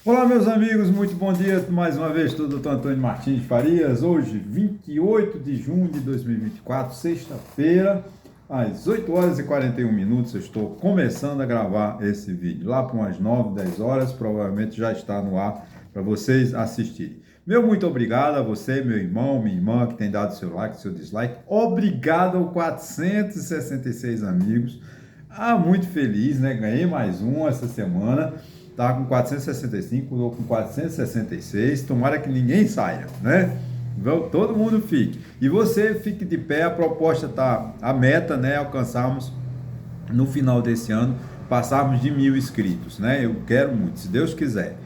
Olá, meus amigos, muito bom dia. Mais uma vez, tudo Dr. Antônio Martins Farias. Hoje, 28 de junho de 2024, sexta-feira, às 8 horas e 41 minutos. Eu estou começando a gravar esse vídeo. Lá para umas 9, 10 horas, provavelmente já está no ar para vocês assistirem. Meu muito obrigado a você, meu irmão, minha irmã, que tem dado seu like, seu dislike. Obrigado aos 466 amigos. Muito feliz, né? Ganhei mais um essa semana. Tá com 465, ou com 466. Tomara que ninguém saia, né? Todo mundo fique. E você fique de pé. A proposta tá, a meta, né? Alcançarmos no final desse ano, passarmos de 1.000 inscritos, né? Eu quero muito, se Deus quiser.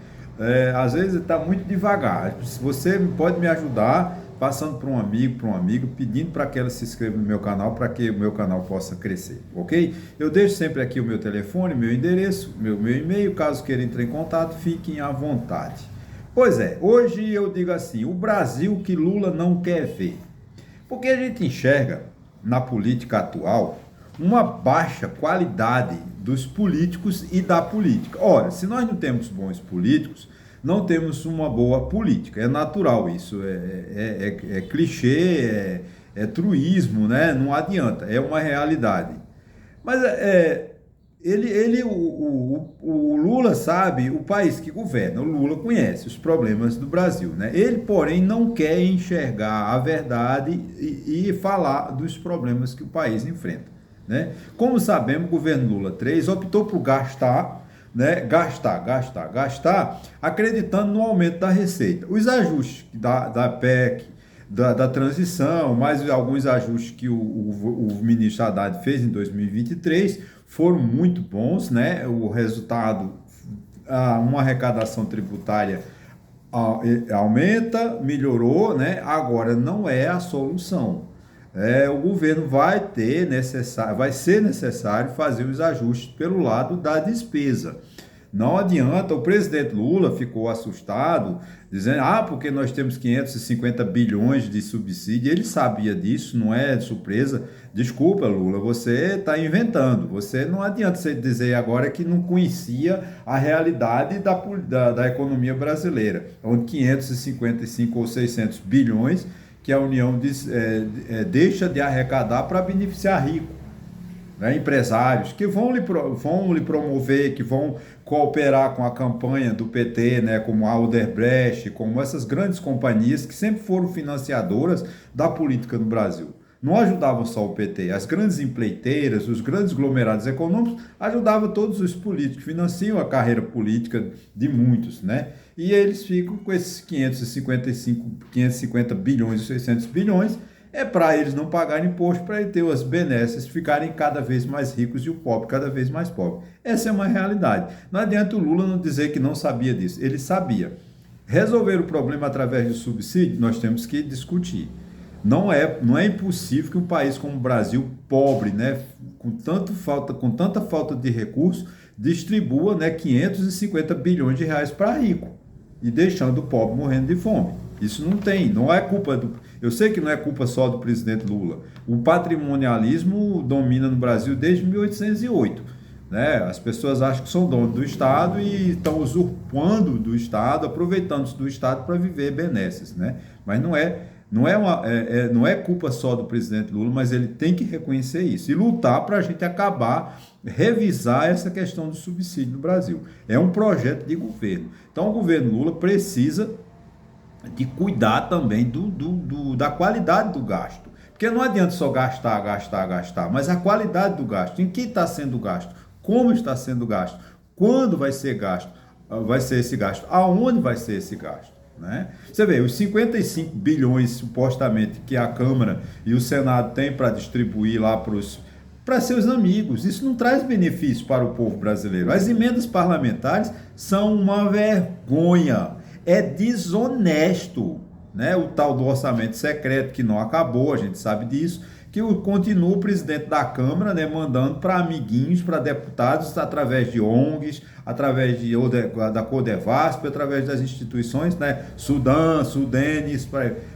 Às vezes está muito devagar. Se você pode me ajudar, passando para um amigo, pedindo para que ela se inscreva no meu canal, para que o meu canal possa crescer, ok? Eu deixo sempre aqui o meu telefone, meu endereço, meu e-mail, caso queira entrar em contato, fiquem à vontade. Pois é, hoje eu digo assim, o Brasil que Lula não quer ver. Porque a gente enxerga na política atual uma baixa qualidade dos políticos e da política. Ora, se nós não temos bons políticos, não temos uma boa política. É natural isso, é clichê, é truísmo, né? Não adianta, é uma realidade. Mas o Lula sabe o país que governa, o Lula conhece os problemas do Brasil, né? Ele, porém, não quer enxergar a verdade e falar dos problemas que o país enfrenta, né? Como sabemos, o governo Lula 3 optou por gastar, né? Gastar, acreditando no aumento da receita. Os ajustes da PEC, da transição, mais alguns ajustes que o ministro Haddad fez em 2023 foram muito bons, né? O resultado, uma arrecadação tributária aumenta, melhorou, né? Agora não é a solução. O governo vai ser necessário fazer os ajustes pelo lado da despesa. Não adianta, o presidente Lula ficou assustado, dizendo, porque nós temos 550 bilhões de subsídio. Ele sabia disso, não é surpresa. Desculpa, Lula, você está inventando. Você não adianta você dizer agora que não conhecia a realidade da economia brasileira, onde 555 ou 600 bilhões que a União deixa de arrecadar para beneficiar ricos, né, empresários que vão lhe promover, que vão cooperar com a campanha do PT, né, como a Odebrecht, como essas grandes companhias que sempre foram financiadoras da política no Brasil. Não ajudavam só o PT, as grandes empreiteiras, os grandes glomerados econômicos ajudavam todos os políticos, financiam a carreira política de muitos, né? E eles ficam com esses 550 bilhões e 600 bilhões, para eles não pagarem imposto, para ter as benesses ficarem cada vez mais ricos e o pobre cada vez mais pobre. Essa é uma realidade. Não adianta o Lula não dizer que não sabia disso. Ele sabia. Resolver o problema através de subsídio, nós temos que discutir. Não é impossível que um país como o Brasil, pobre, né, com tanta falta de recursos, distribua, né, 550 bilhões de reais para rico e deixando o pobre morrendo de fome. Isso não é culpa eu sei que não é culpa só do presidente Lula. O patrimonialismo domina no Brasil desde 1808. Né? As pessoas acham que são donos do Estado e estão usurpando do Estado, aproveitando-se do Estado para viver benesses. Né? Mas não é culpa só do presidente Lula, mas ele tem que reconhecer isso e lutar para a gente acabar, revisar essa questão do subsídio no Brasil. É um projeto de governo. Então, o governo Lula precisa de cuidar também da qualidade do gasto. Porque não adianta só gastar, mas a qualidade do gasto, em que está sendo gasto, como está sendo gasto, quando vai ser esse gasto, aonde vai ser esse gasto. Né? Você vê, os 55 bilhões supostamente que a Câmara e o Senado têm para distribuir lá para seus amigos, isso não traz benefício para o povo brasileiro. As emendas parlamentares são uma vergonha. É desonesto, né? O tal do orçamento secreto que não acabou, a gente sabe disso, que continua o presidente da Câmara, né, mandando para amiguinhos, para deputados, através de ONGs, através da Codevasp, através das instituições, né, Sudenes,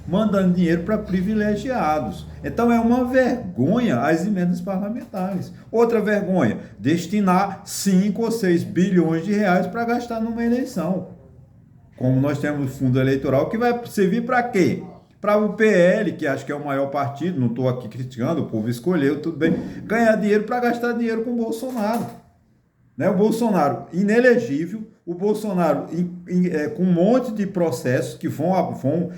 mandando dinheiro para privilegiados. Então é uma vergonha as emendas parlamentares. Outra vergonha, destinar 5 ou 6 bilhões de reais para gastar numa eleição. Como nós temos fundo eleitoral que vai servir para quê? Para o PL, que acho que é o maior partido, não estou aqui criticando, o povo escolheu, tudo bem, ganhar dinheiro para gastar dinheiro com o Bolsonaro. Né? O Bolsonaro inelegível, o Bolsonaro com um monte de processos que vão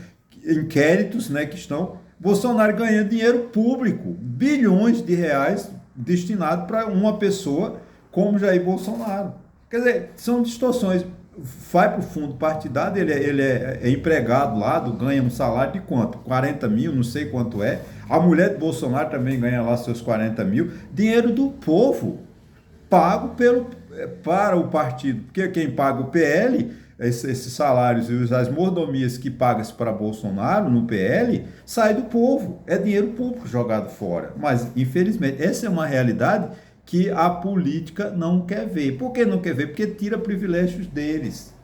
inquéritos, né, que estão, Bolsonaro ganhando dinheiro público, bilhões de reais destinados para uma pessoa como Jair Bolsonaro. Quer dizer, são distorções. Vai para o fundo partidário, ele é empregado lá, ganha um salário de quanto? 40 mil, não sei quanto é. A mulher de Bolsonaro também ganha lá seus 40 mil. Dinheiro do povo, pago para o partido. Porque quem paga o PL, esses salários e as mordomias que paga-se para Bolsonaro no PL, sai do povo. É dinheiro público jogado fora. Mas, infelizmente, essa é uma realidade que a política não quer ver. Por que não quer ver? Porque tira privilégios deles.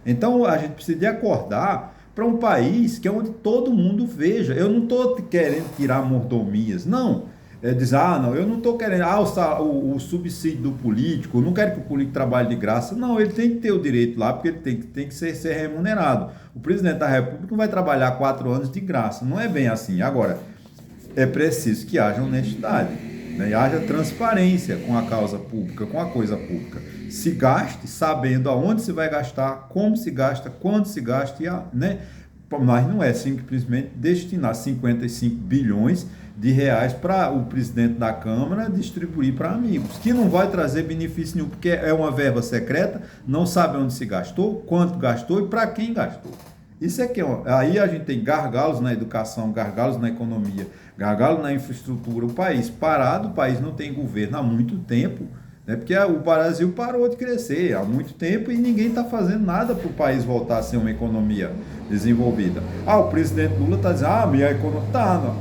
Então, a gente precisa de acordar para um país que é onde todo mundo veja. Eu não estou querendo tirar mordomias, não. Dizer, não, eu não estou querendo o subsídio do político, não quero que o político trabalhe de graça. Não, ele tem que ter o direito lá, porque ele tem que ser remunerado. O presidente da República não vai trabalhar 4 anos de graça. Não é bem assim. Agora, é preciso que haja honestidade. Né, e haja transparência com a causa pública, com a coisa pública. Se gaste sabendo aonde se vai gastar, como se gasta, quando se gasta, né? Mas não é simplesmente destinar 55 bilhões de reais para o presidente da Câmara distribuir para amigos, que não vai trazer benefício nenhum, porque é uma verba secreta, não sabe onde se gastou, quanto gastou e para quem gastou. Isso é que aí a gente tem gargalos na educação, gargalos na economia, gargalo na infraestrutura, o país parado, o país não tem governo há muito tempo, né? Porque o Brasil parou de crescer há muito tempo e ninguém está fazendo nada para o país voltar a ser uma economia desenvolvida. O presidente Lula está dizendo, minha economia está...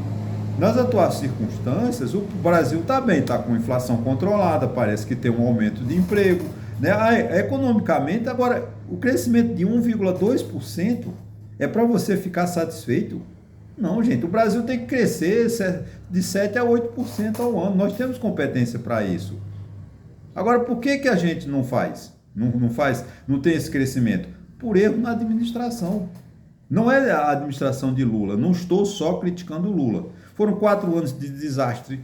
Nas atuais circunstâncias, o Brasil está bem, está com inflação controlada, parece que tem um aumento de emprego, né? Economicamente, agora, o crescimento de 1,2% é para você ficar satisfeito? Não, gente, o Brasil tem que crescer de 7% a 8% ao ano. Nós temos competência para isso. Agora, por que a gente não faz? Não tem esse crescimento? Por erro na administração. Não é a administração de Lula. Não estou só criticando Lula. Foram 4 anos de desastre,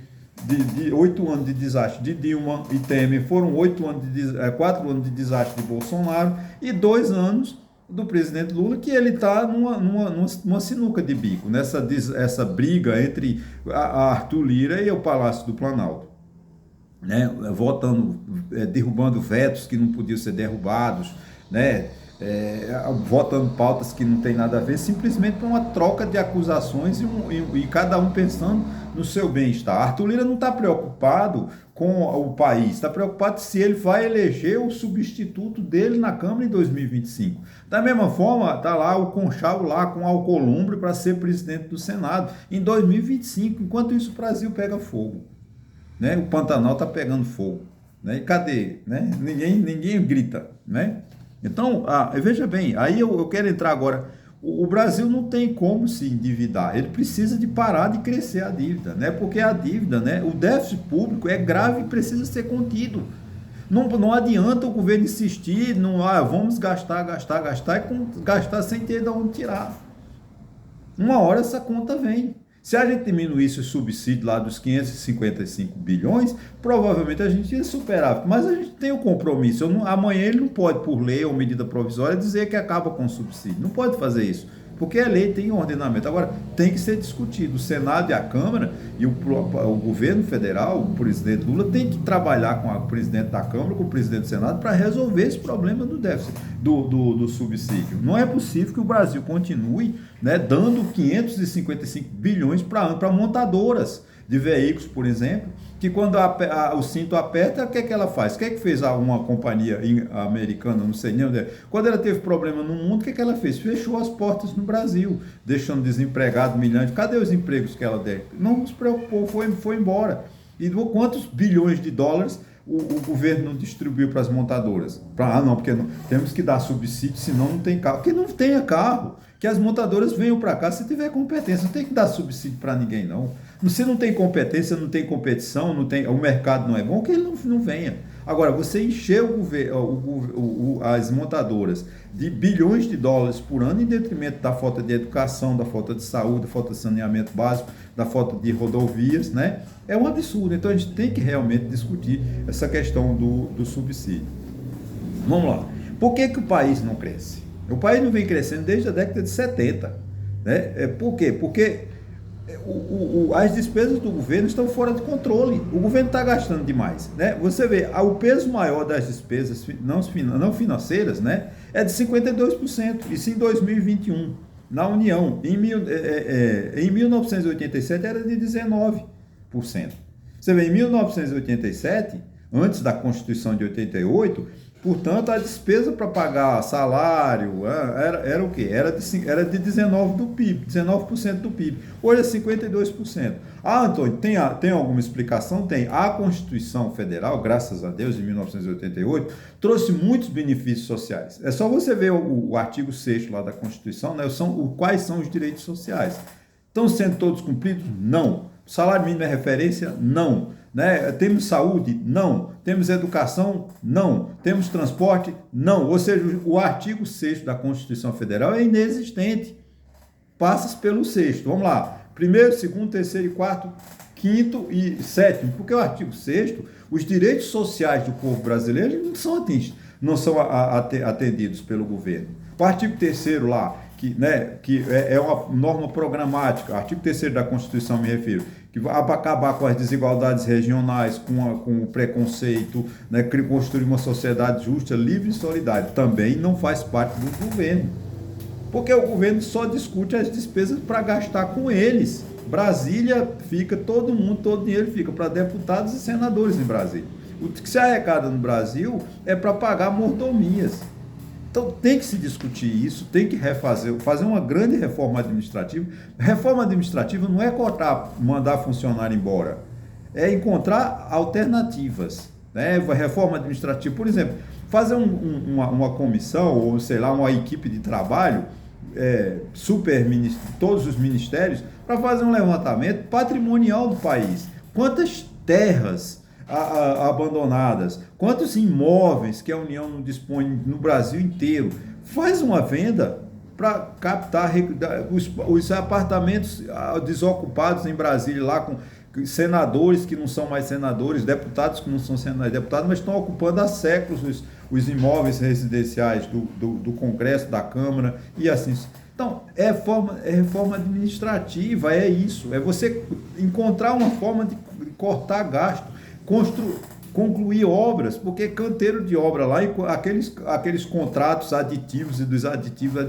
de 8 anos de desastre de Dilma e Temer. Foram 4 anos de desastre de Bolsonaro e 2 anos do presidente Lula, que ele está numa sinuca de bico, essa briga entre a Arthur Lira e o Palácio do Planalto, né? Derrubando vetos que não podiam ser derrubados, né? Votando pautas que não tem nada a ver, simplesmente para uma troca de acusações e cada um pensando no seu bem-estar. Arthur Lira não está preocupado com o país, está preocupado se ele vai eleger o substituto dele na Câmara em 2025. Da mesma forma, está lá o Conchavo lá com Alcolumbre para ser presidente do Senado em 2025. Enquanto isso, o Brasil pega fogo, né? O Pantanal está pegando fogo, né? E cadê? Né? Ninguém grita, né? Então, veja bem, aí eu quero entrar agora. O Brasil não tem como se endividar, ele precisa de parar de crescer a dívida, né? Porque a dívida, né? O déficit público é grave e precisa ser contido. Não adianta o governo insistir, vamos gastar e gastar sem ter de onde tirar. Uma hora essa conta vem. Se a gente diminuísse o subsídio lá dos 555 bilhões, provavelmente a gente ia superar. Mas a gente tem o compromisso. Amanhã ele não pode, por lei ou medida provisória, dizer que acaba com o subsídio. Não pode fazer isso. Porque a lei tem ordenamento. Agora, tem que ser discutido. O Senado e a Câmara e o governo federal, o presidente Lula, tem que trabalhar com o presidente da Câmara, com o presidente do Senado, para resolver esse problema do déficit, do subsídio. Não é possível que o Brasil continue, né, dando 555 bilhões para montadoras de veículos, por exemplo, que quando o cinto aperta, o que é que ela faz? O que é que fez uma companhia americana, não sei nem onde é. Quando ela teve problema no mundo, o que é que ela fez? Fechou as portas no Brasil, deixando desempregado milhões. Cadê os empregos que ela deu? Não se preocupou, foi embora. E quantos bilhões de dólares o governo não distribuiu para as montadoras? Não, porque temos que dar subsídio, senão não tem carro. Que não tenha carro, que as montadoras venham para cá se tiver competência. Não tem que dar subsídio para ninguém, não. Se não tem competência, não tem competição, o mercado não é bom, que ele não venha. Agora, você encher as montadoras de bilhões de dólares por ano em detrimento da falta de educação, da falta de saúde, da falta de saneamento básico, da falta de rodovias, né? É um absurdo. Então a gente tem que realmente discutir essa questão do subsídio. Vamos lá. Por que o país não cresce? O país não vem crescendo desde a década de 70. Né? Por quê? Porque as despesas do governo estão fora de controle. O governo está gastando demais. Né? Você vê, o peso maior das despesas não financeiras, né, é de 52%. Isso em 2021. Na União, em 1987 era de 19%. Você vê, em 1987, antes da Constituição de 88, portanto, a despesa para pagar salário era o quê? Era de 19% do PIB, 19% do PIB. Hoje é 52%. Ah, Antônio, tem alguma explicação? Tem. A Constituição Federal, graças a Deus, de 1988, trouxe muitos benefícios sociais. É só você ver o artigo 6º lá da Constituição, né? Quais são os direitos sociais. Estão sendo todos cumpridos? Não. Salário mínimo é referência? Não. Né? Temos saúde? Não. Temos educação? Não. Temos transporte? Não. Ou seja, o artigo 6º da Constituição Federal é inexistente. Passa pelo 6º. Vamos lá. 1º, 2º, 3º, 4º, 5º e 7º. Porque o artigo 6º, os direitos sociais do povo brasileiro não são atendidos pelo governo. O artigo 3º lá, que é uma norma programática, artigo 3º da Constituição me refiro, que vai acabar com as desigualdades regionais, com o preconceito, né, construir uma sociedade justa, livre e solidária, também não faz parte do governo. Porque o governo só discute as despesas para gastar com eles. Brasília fica, todo o dinheiro fica para deputados e senadores em Brasília. O que se arrecada no Brasil é para pagar mordomias. Então tem que se discutir isso, tem que fazer uma grande reforma administrativa. Reforma administrativa não é mandar funcionário embora, é encontrar alternativas. Né? Reforma administrativa, por exemplo, fazer uma comissão, ou sei lá, uma equipe de trabalho, todos os ministérios, para fazer um levantamento patrimonial do país. Quantas terras abandonadas, quantos imóveis que a União não dispõe no Brasil inteiro, faz uma venda para captar os apartamentos desocupados em Brasília, lá com senadores que não são mais senadores, deputados que não são deputados, mas estão ocupando há séculos os imóveis residenciais do Congresso, da Câmara e assim. Então, é reforma administrativa, é isso, é você encontrar uma forma de cortar gasto, concluir obras, porque canteiro de obra lá, e aqueles contratos aditivos e dos aditivos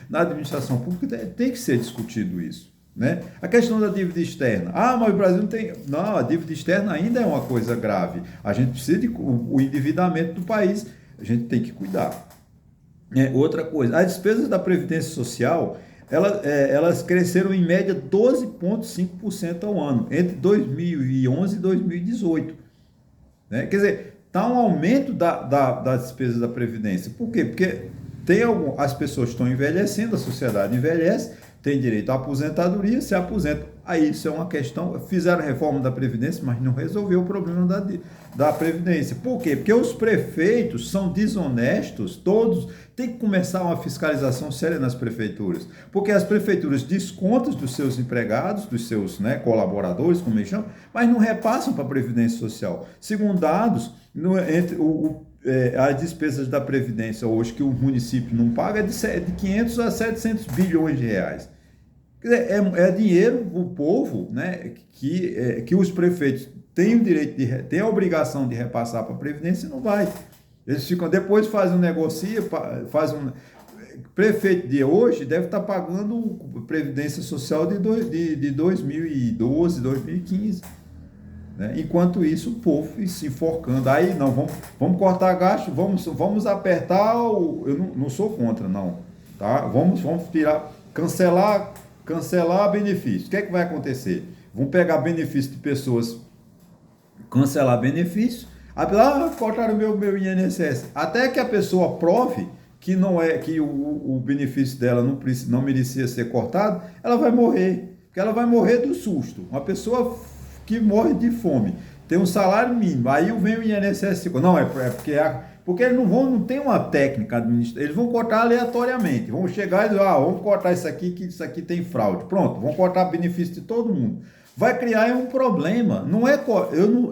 na administração pública, tem que ser discutido isso. Né? A questão da dívida externa. Mas o Brasil não tem. Não, a dívida externa ainda é uma coisa grave. A gente precisa o endividamento do país, a gente tem que cuidar. Outra coisa, as despesas da Previdência Social, elas cresceram em média 12,5% ao ano, entre 2011 e 2018. Né? Quer dizer, está um aumento das despesas da Previdência. Por quê? Porque as pessoas estão envelhecendo, a sociedade envelhece, tem direito à aposentadoria, se aposenta. Aí isso é uma questão, fizeram reforma da Previdência, mas não resolveu o problema da Previdência. Por quê? Porque os prefeitos são desonestos, todos. Tem que começar uma fiscalização séria nas prefeituras, porque as prefeituras descontam dos seus empregados, dos seus colaboradores, como eles chamam, mas não repassam para a Previdência Social. Segundo dados, as despesas da Previdência hoje que o município não paga é de 500 a 700 bilhões de reais. Quer dizer, é dinheiro do povo, né, que os prefeitos têm o direito têm a obrigação de repassar para a Previdência e não vai. Eles depois fazem prefeito de hoje deve estar pagando Previdência Social de 2012, 2015. Né? Enquanto isso, o povo se enforcando. Aí, não, vamos cortar gasto, vamos apertar, eu não sou contra, não. Tá? Vamos tirar, cancelar benefício. O que é que vai acontecer? Vão pegar benefício de pessoas, cancelar benefício, cortaram meu INSS. Até que a pessoa prove que o benefício dela não merecia ser cortado, ela vai morrer. Porque ela vai morrer do susto. Uma pessoa que morre de fome, tem um salário mínimo, aí vem o INSS, não, porque eles não tem uma técnica administrativa, eles vão cortar aleatoriamente, vão chegar e dizer, vamos cortar isso aqui, que isso aqui tem fraude, pronto, vão cortar benefício de todo mundo. Vai criar um problema,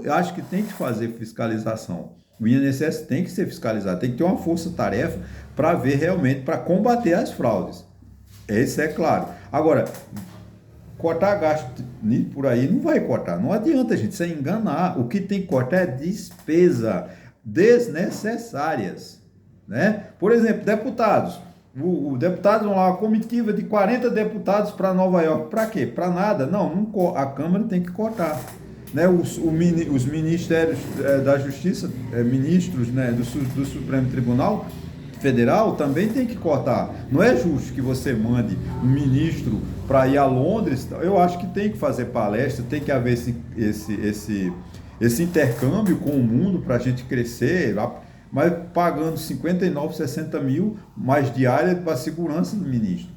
eu acho que tem que fazer fiscalização, o INSS tem que ser fiscalizado, tem que ter uma força-tarefa para ver realmente, para combater as fraudes, isso é claro. Agora, cortar gasto por aí não vai cortar, não adianta, gente, você enganar. O que tem que cortar é despesa desnecessárias, né? Por exemplo, deputados. O deputado, uma comitiva de 40 deputados para Nova York. Para quê? Para nada. Não, a Câmara tem que cortar. Né? Os ministérios da Justiça, ministros, né, do Supremo Tribunal Federal também tem que cortar. Não é justo que você mande um ministro para ir a Londres. Eu acho que tem que fazer palestra, tem que haver esse intercâmbio com o mundo para a gente crescer, mas pagando 59, 60 mil mais diária para a segurança do ministro.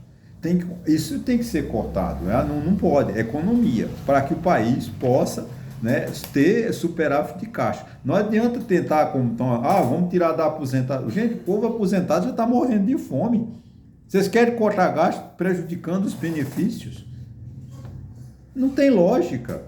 Isso tem que ser cortado, né? Não pode. Economia, para que o país possa, né, ter superávit de caixa. Não adianta tentar, vamos tirar da aposentadoria. Gente, o povo aposentado já está morrendo de fome. Vocês querem cortar gasto prejudicando os benefícios? Não tem lógica.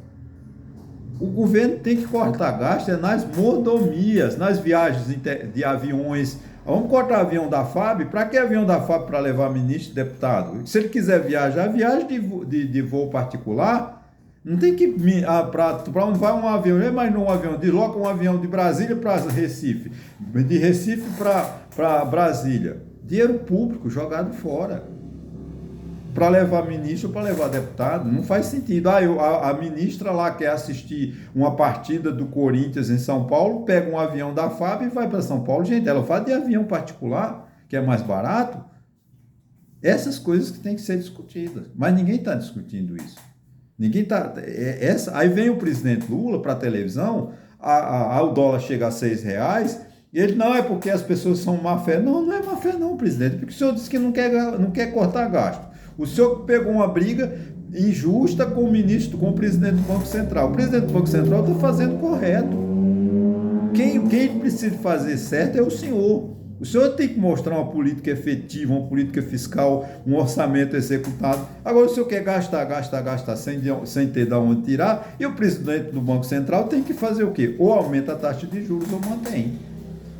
O governo tem que cortar gasto nas mordomias, nas viagens de aviões. Vamos cortar avião da FAB? Para que avião da FAB? Para levar ministro e deputado? Se ele quiser viajar, viagem de voo particular. Não tem que... Para onde vai um avião? Mas não um avião. Desloca um avião de Brasília para Recife. De Recife para Brasília. Dinheiro público jogado fora. Para levar ministro ou para levar deputado. Não faz sentido. A ministra lá quer assistir uma partida do Corinthians em São Paulo, pega um avião da FAB e vai para São Paulo. Gente, ela faz de avião particular, que é mais barato. Essas coisas que têm que ser discutidas. Mas ninguém está discutindo isso. Aí vem o presidente Lula para a televisão, o dólar chega a R$6, e ele, não, é porque as pessoas são má fé. Não é má fé não, presidente, porque o senhor disse que não quer cortar gasto. O senhor pegou uma briga injusta com o presidente do Banco Central. O presidente do Banco Central está fazendo correto. Quem precisa fazer certo é o senhor. O senhor tem que mostrar uma política efetiva, uma política fiscal, um orçamento executado. Agora, o senhor quer gastar sem ter de onde tirar, e o presidente do Banco Central tem que fazer o quê? Ou aumenta a taxa de juros ou mantém.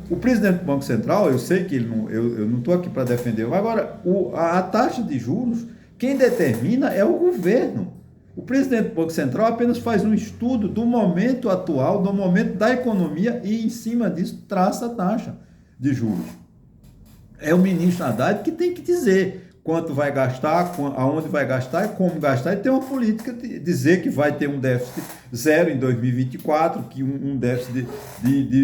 O presidente do Banco Central, eu sei que eu não estou aqui para defender, mas agora, a taxa de juros, quem determina é o governo. O presidente do Banco Central apenas faz um estudo do momento atual, do momento da economia, e em cima disso traça a taxa de juros. É o ministro Haddad que tem que dizer quanto vai gastar, aonde vai gastar e como gastar, e tem uma política de dizer que vai ter um déficit zero em 2024, que um déficit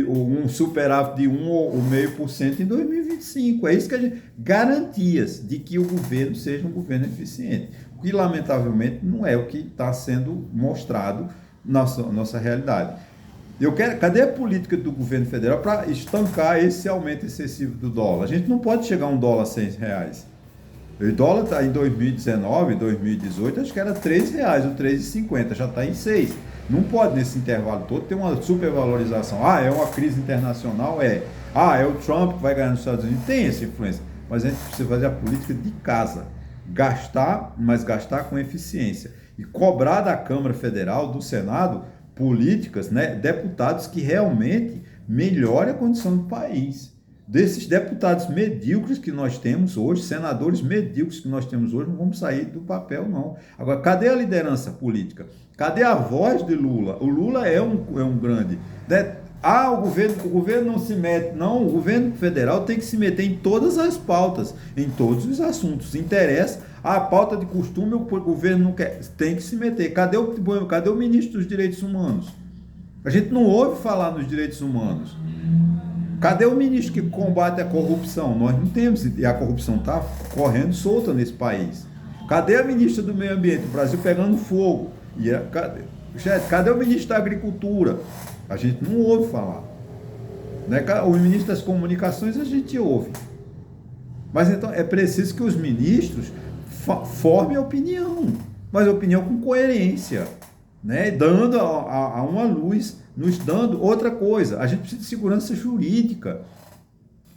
um superávit de 1,5% em 2025. É isso que a gente... Garantias de que o governo seja um governo eficiente, o que lamentavelmente não é o que está sendo mostrado na nossa realidade. Cadê a política do governo federal para estancar esse aumento excessivo do dólar? A gente não pode chegar a um dólar a R$6. O dólar está em 2019, 2018, acho que era R$3, ou R$3,50, já está em 6. Não pode, nesse intervalo todo, ter uma supervalorização. É uma crise internacional? É o Trump que vai ganhar nos Estados Unidos? Tem essa influência. Mas a gente precisa fazer a política de casa. Gastar, mas gastar com eficiência. E cobrar da Câmara Federal, do Senado, políticas, né, deputados que realmente melhorem a condição do país. Desses deputados medíocres que nós temos hoje, senadores medíocres que nós temos hoje, não vamos sair do papel, não. Agora, cadê a liderança política? Cadê a voz de Lula? O Lula é um grande... Né? O governo não se mete. Não, o governo federal tem que se meter em todas as pautas, em todos os assuntos. Interessa a pauta de costume, o governo não quer, tem que se meter. Cadê o ministro dos Direitos Humanos? A gente não ouve falar nos direitos humanos. Cadê o ministro que combate a corrupção? Nós não temos, e a corrupção está correndo solta nesse país. Cadê a ministra do Meio Ambiente? O Brasil pegando fogo. Cadê o ministro da Agricultura? A gente não ouve falar. Né? O ministro das Comunicações a gente ouve. Mas então é preciso que os ministros formem opinião, mas opinião com coerência. né? Dando a uma luz, nos dando outra coisa. A gente precisa de segurança jurídica.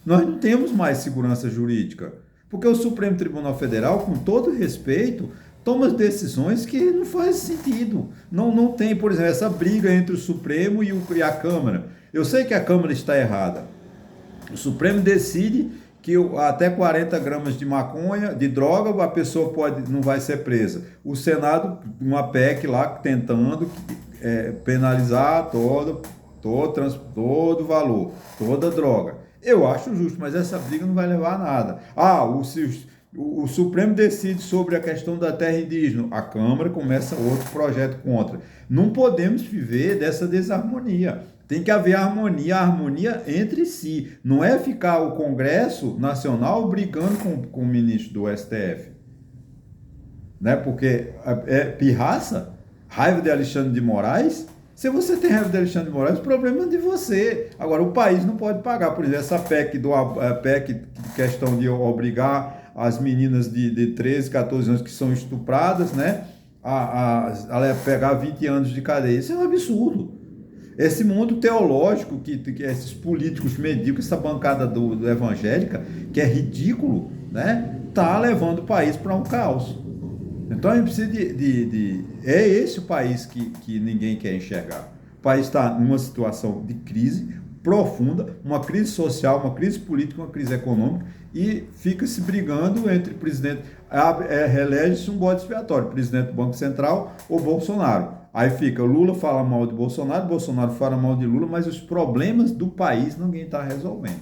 Nós não temos mais segurança jurídica. Porque o Supremo Tribunal Federal, com todo respeito, toma decisões que não fazem sentido. Não tem, por exemplo, essa briga entre o Supremo e a Câmara. Eu sei que a Câmara está errada. O Supremo decide que até 40 gramas de maconha, de droga, a pessoa não vai ser presa. O Senado, uma PEC lá, tentando penalizar todo valor, toda droga. Eu acho justo, mas essa briga não vai levar a nada. O Supremo decide sobre a questão da terra indígena, a Câmara começa outro projeto contra. Não podemos viver dessa desarmonia. Tem que haver harmonia entre si. Não é ficar o Congresso Nacional brigando com o ministro do STF. Né? Porque é pirraça, raiva de Alexandre de Moraes. Se você tem raiva de Alexandre de Moraes, o problema é de você. Agora, o país não pode pagar. Por exemplo, essa PEC questão de obrigar as meninas de 13, 14 anos que são estupradas, né, a pegar 20 anos de cadeia. Isso é um absurdo. Esse mundo teológico, que esses políticos medíocres, essa bancada do evangélica, que é ridículo, né, tá levando o país para um caos. Então a gente precisa É esse o país que ninguém quer enxergar. O país está numa situação de crise profunda, uma crise social, uma crise política, uma crise econômica, e fica se brigando entre presidente, relege-se um bode expiatório, presidente do Banco Central ou Bolsonaro. Aí fica, Lula fala mal de Bolsonaro, Bolsonaro fala mal de Lula, mas os problemas do país ninguém está resolvendo.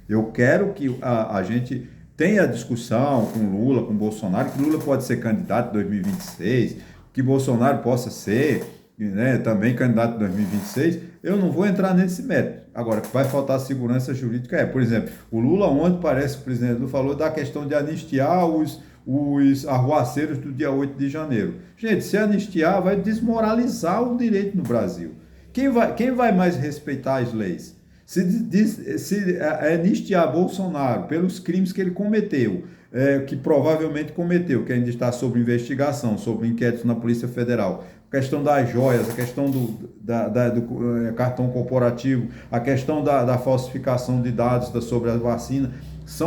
Eu quero que a gente tenha discussão com Lula, com Bolsonaro, que Lula pode ser candidato em 2026, que Bolsonaro possa ser, né, também candidato em 2026. Eu não vou entrar nesse método. Agora, que vai faltar segurança jurídica por exemplo, o Lula ontem, parece que o presidente Lula falou da questão de anistiar os arruaceiros do dia 8 de janeiro. Gente, se anistiar, vai desmoralizar o direito no Brasil. Quem vai mais respeitar as leis? Se anistiar Bolsonaro pelos crimes que ele cometeu, que provavelmente cometeu, que ainda está sob investigação, sob inquéritos na Polícia Federal, a questão das joias, a questão do cartão corporativo, a questão da falsificação de dados sobre a vacina,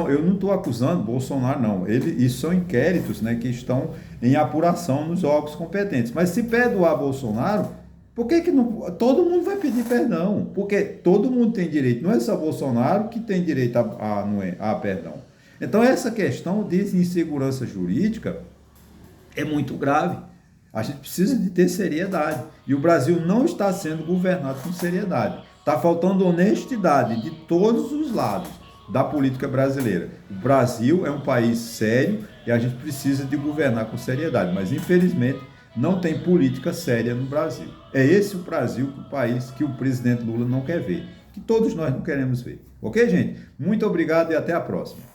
eu não estou acusando Bolsonaro, não. Isso são inquéritos, né, que estão em apuração nos órgãos competentes. Mas se perdoar Bolsonaro, por que não? Todo mundo vai pedir perdão, porque todo mundo tem direito, não é só Bolsonaro que tem direito a perdão. Então essa questão de insegurança jurídica é muito grave. A gente precisa de ter seriedade. E o Brasil não está sendo governado com seriedade. Está faltando honestidade de todos os lados da política brasileira. O Brasil é um país sério e a gente precisa de governar com seriedade, mas infelizmente não tem política séria no Brasil. É esse o Brasil, o país que o presidente Lula não quer ver, que todos nós não queremos ver. Ok, gente? Muito obrigado e até a próxima.